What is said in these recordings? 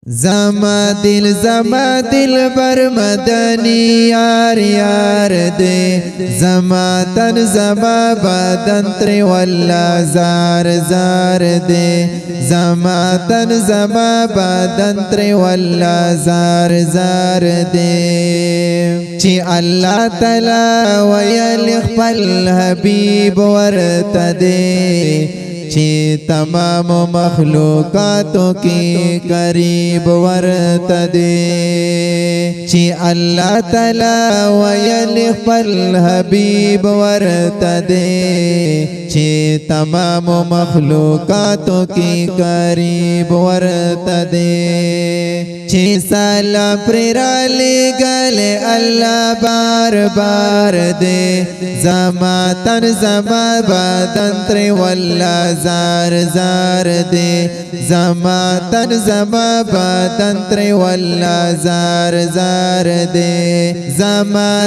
زما دل بر مدنی یار یار دے زما تن زما بدن تر والله زار زار دے زما تن زما بدن تر والله زار زار دے چی اللہ تعالی ویل خپل حبیب ورته دے چی تمام مخلوقاتوں کی قریب ورته دے چی اللہ تعالی ویل خپل حبیب ورته دے چی تمام مخلوقاتوں کی قریب ورته دے چی سلام پر علی گلے اللہ بار بار دے زما تن زما بدن تر والله زار زار دے زما تن زما بدن تر والله زار زار دے زما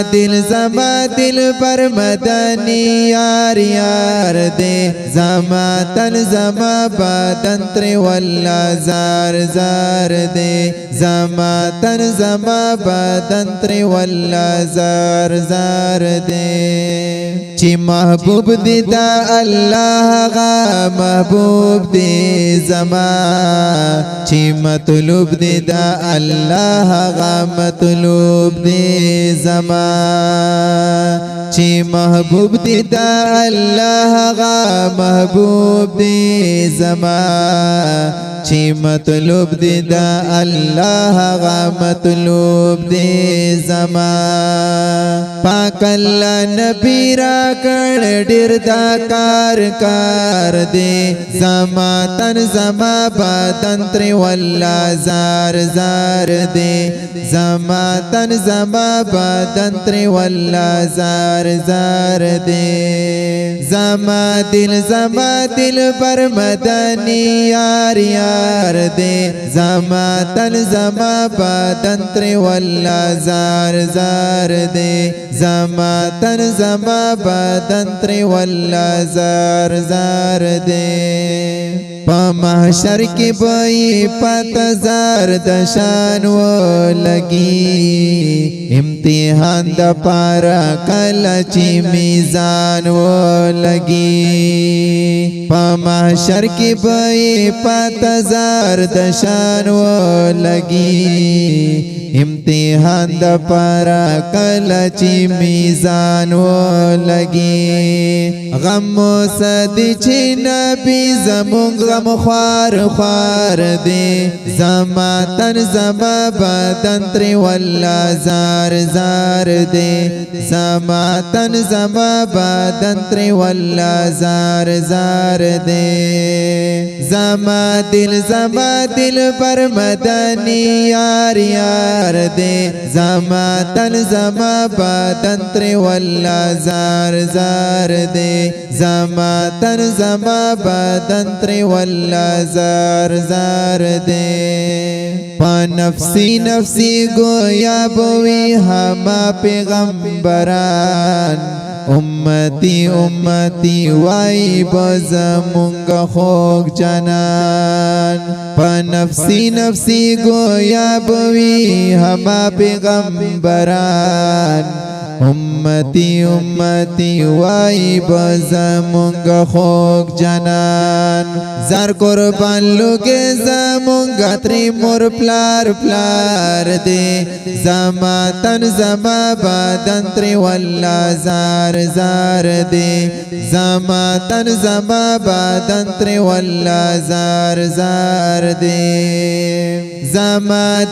دل پر مدنی یار یار دے زما تن زما بدن تر والله زار زار دے زما تن زما بدن تر والله زار زار دے چی محبوب دی دا اللہ غا محبوب دی زما چی مطلوب دی دا اللہ غا مطلوب دی زما چی محبوب دی دا اللہ غا محبوب دی زما چی مطلوب دی دا اللہ غا مطلوب دی زما پاک اللہ نبی را کڑ ڈر دا کار دے زما تن زما بدن تر والله زار زار دے زما تن زما بدن تر والله زار زار دے زما دل پر مدنی یار یار دے زما تن زما بدن تر والله زار زار دے زما تن زما بدن تر والله زار زار دے پا محشر کی بئی پتزار دشان و لگی امتحان دا پارا کلچی میزان و لگی پا محشر کی بئی پتزار دشان و لگی امتحان دا پارا کلچی میزان و لگی غم و صدی چی نبی زمونگ غم خوار خوار دے زما تن زما بدن تر والله زار زار دے زما تن زما بدن تر والله زار زار دے زما دل پر مدنی یار یار دے زما تن زما بدن تر والله زار زار دے زما تن زما بدن تر والله زار زار دے پا نفسی گویا بوی ہما پیغمبران امتی وائی بزمونگا خوک جنان پا نفسی گویا بوی ہما پیغمبران امتی وائی بزمونگا خوک جنان زر قربان لوگے زمونگا تری مور پلار دے زما تن زما بدن تری والله زار زار دے زما تن زما بدن تری والله زار زار دے زما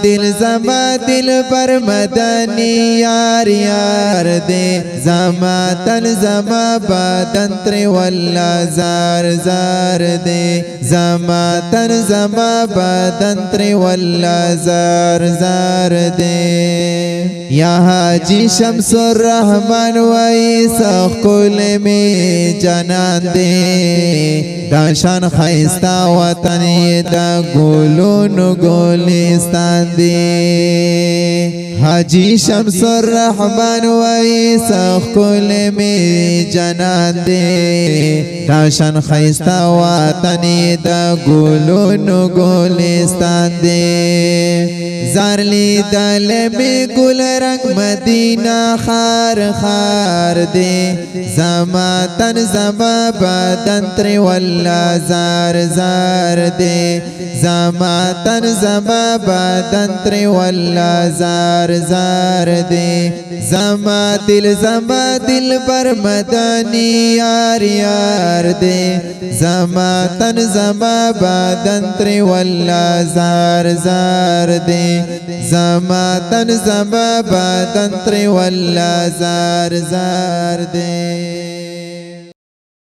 دل پر مدنی یار یار دے زما تن زما بدن تر والله زار زار دے زما تن زما بدن تر والله زار زار دے یا حاجی شمس الرحمن وای سخ کل می جنان دے داشان خیستا وطنی دا گلون گلستان دے حاجی شمس الرحمن وای سخ کل می جنان دے داشان خیستا وطنی دا گلون گلستان دے زارلی دل می گل رنگ مدینہ خار خار دے زما تن زما بدن تر والله زار زار دے زما تن زما بدن تر والله زار زار دے زما دل بر مدنی یار یار دے زما تن زما بدن تر والله زار زار دے زما تن زما بدن تر والله زار زار دے